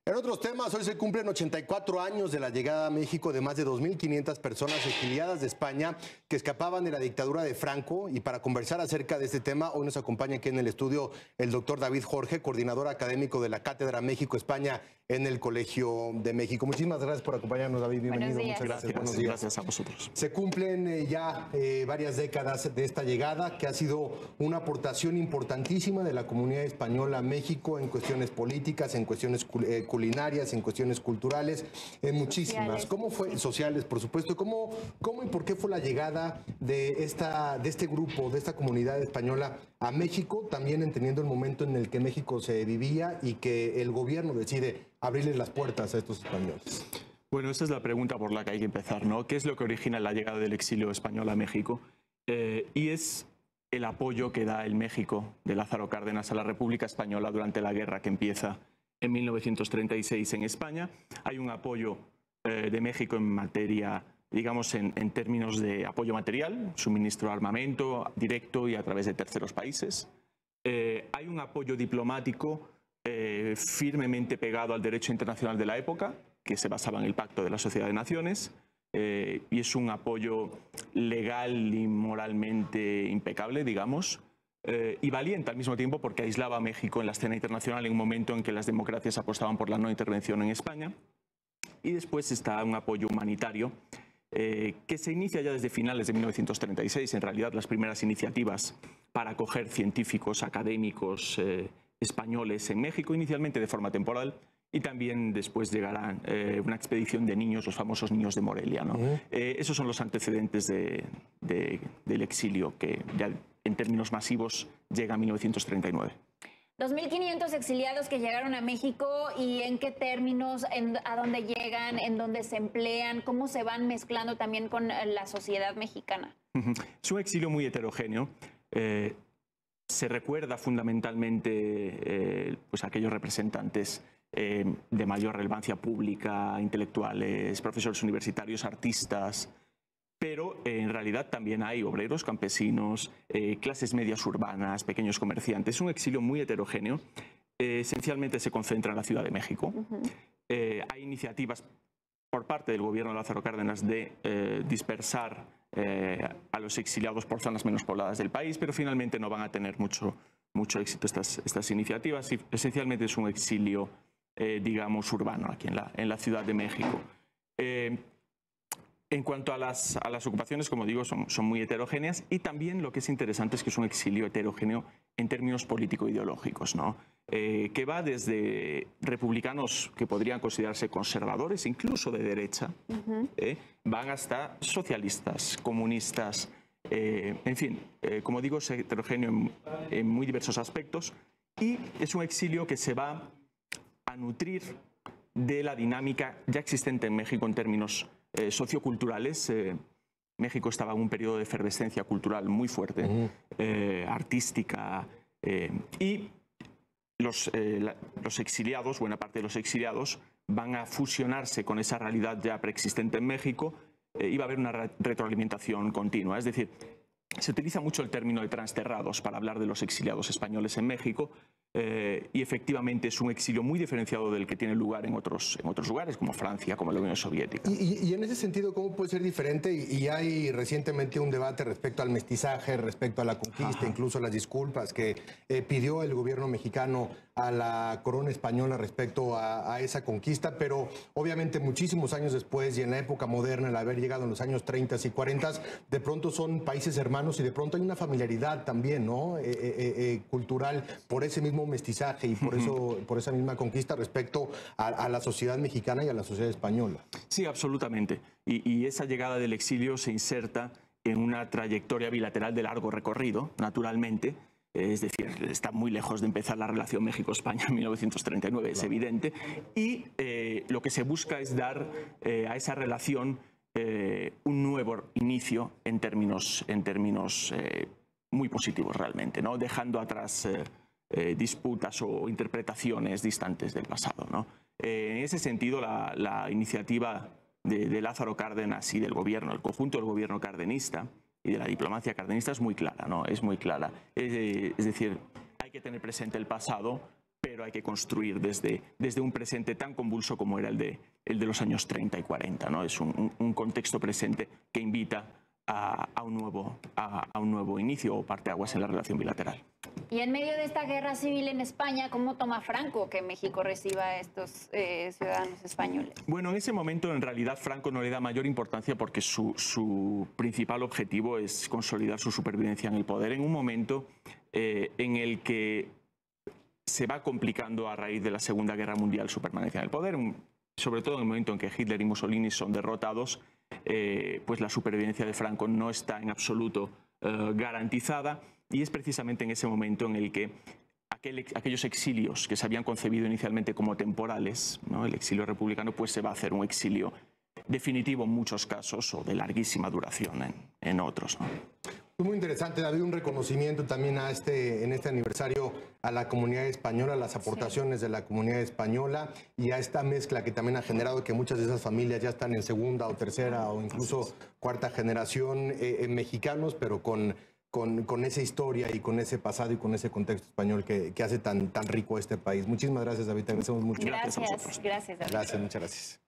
En otros temas, hoy se cumplen 84 años de la llegada a México de más de 2.500 personas exiliadas de España que escapaban de la dictadura de Franco. Y para conversar acerca de este tema, hoy nos acompaña aquí en el estudio el doctor David Jorge, coordinador académico de la Cátedra México-España en el Colegio de México. Muchísimas gracias por acompañarnos, David. Bienvenido. Muchas gracias. Buenos días. Gracias a vosotros. Se cumplen ya varias décadas de esta llegada, que ha sido una aportación importantísima de la comunidad española a México en cuestiones políticas, en cuestiones culinarias, en cuestiones culturales, en muchísimas. Sociales. ¿Cómo fue? Sociales, por supuesto. ¿Cómo y por qué fue la llegada de este grupo, de esta comunidad española a México, también entendiendo el momento en el que México se vivía y que el gobierno decide abrirles las puertas a estos españoles? Bueno, esta es la pregunta por la que hay que empezar, ¿no? ¿Qué es lo que origina la llegada del exilio español a México? Y es el apoyo que da el México de Lázaro Cárdenas a la República Española durante la guerra que empieza en 1936 en España. Hay un apoyo de México en materia, digamos, en términos de apoyo material, suministro de armamento directo y a través de terceros países. Hay un apoyo diplomático firmemente pegado al derecho internacional de la época, que se basaba en el Pacto de la Sociedad de Naciones, y es un apoyo legal y moralmente impecable, digamos, y valiente al mismo tiempo porque aislaba a México en la escena internacional en un momento en que las democracias apostaban por la no intervención en España. Y después está un apoyo humanitario que se inicia ya desde finales de 1936. En realidad, las primeras iniciativas para acoger científicos, académicos españoles en México, inicialmente de forma temporal, y también después llegará una expedición de niños, los famosos niños de Morelia, ¿no? Esos son los antecedentes del exilio, que ya en términos masivos llega a 1939. 2.500 exiliados que llegaron a México, ¿y en qué términos, a dónde llegan, en dónde se emplean, cómo se van mezclando también con la sociedad mexicana? Es un exilio muy heterogéneo. Se recuerda fundamentalmente pues, a aquellos representantes de mayor relevancia pública, intelectuales, profesores universitarios, artistas, pero en realidad también hay obreros, campesinos, clases medias urbanas, pequeños comerciantes. Es un exilio muy heterogéneo. Esencialmente se concentra en la Ciudad de México. Hay iniciativas por parte del gobierno de Lázaro Cárdenas de dispersar a los exiliados por zonas menos pobladas del país, pero finalmente no van a tener mucho éxito estas iniciativas. Y esencialmente es un exilio, digamos, urbano aquí en la Ciudad de México. En cuanto a las ocupaciones, como digo, son muy heterogéneas, y también lo que es interesante es que es un exilio heterogéneo en términos político-ideológicos, ¿no? Que va desde republicanos que podrían considerarse conservadores, incluso de derecha, van hasta socialistas, comunistas, en fin, como digo, es heterogéneo en muy diversos aspectos, y es un exilio que se va a nutrir de la dinámica ya existente en México en términos socioculturales. México estaba en un periodo de efervescencia cultural muy fuerte, artística, y los exiliados, buena parte de los exiliados, van a fusionarse con esa realidad ya preexistente en México, y va a haber una retroalimentación continua. Es decir, se utiliza mucho el término de transterrados para hablar de los exiliados españoles en México, y efectivamente es un exilio muy diferenciado del que tiene lugar en otros lugares, como Francia, como la Unión Soviética. Y en ese sentido, ¿cómo puede ser diferente? Y hay recientemente un debate respecto al mestizaje, respecto a la conquista, incluso las disculpas que pidió el gobierno mexicano a la corona española respecto a esa conquista, pero obviamente muchísimos años después y en la época moderna, al haber llegado en los años 30 y 40, de pronto son países hermanos y de pronto hay una familiaridad también, ¿no? Cultural por ese mismo mestizaje y por esa misma conquista respecto a la sociedad mexicana y a la sociedad española. Sí, absolutamente. Y esa llegada del exilio se inserta en una trayectoria bilateral de largo recorrido, naturalmente. Es decir, está muy lejos de empezar la relación México-España en 1939, es evidente. Y lo que se busca es dar a esa relación un nuevo inicio en términos muy positivos realmente, ¿no? Dejando atrás disputas o interpretaciones distantes del pasado, ¿no? En ese sentido, la iniciativa de Lázaro Cárdenas y del gobierno, el conjunto del gobierno cardenista y de la diplomacia cardenista es muy clara, ¿no? Es muy clara. Es decir, hay que tener presente el pasado, pero pero hay que construir desde un presente tan convulso como era el de los años 30 y 40, ¿no? Es un contexto presente que invita a un nuevo inicio o parteaguas en la relación bilateral. Y en medio de esta guerra civil en España, ¿cómo toma Franco que México reciba a estos ciudadanos españoles? Bueno, en ese momento en realidad Franco no le da mayor importancia porque su principal objetivo es consolidar su supervivencia en el poder en un momento en el que se va complicando a raíz de la Segunda Guerra Mundial su permanencia en el poder, sobre todo en el momento en que Hitler y Mussolini son derrotados, pues la supervivencia de Franco no está en absoluto garantizada, y es precisamente en ese momento en el que aquellos exilios que se habían concebido inicialmente como temporales, ¿no? El exilio republicano, pues se va a hacer un exilio definitivo en muchos casos o de larguísima duración en otros, ¿no? Muy interesante, David, un reconocimiento también en este aniversario a la comunidad española, las aportaciones de la comunidad española y a esta mezcla que también ha generado que muchas de esas familias ya están en segunda o tercera o incluso cuarta generación mexicanos, pero con esa historia y con ese pasado y con ese contexto español que hace tan rico este país. Muchísimas gracias, David, te agradecemos mucho. Gracias, David. Gracias, muchas gracias.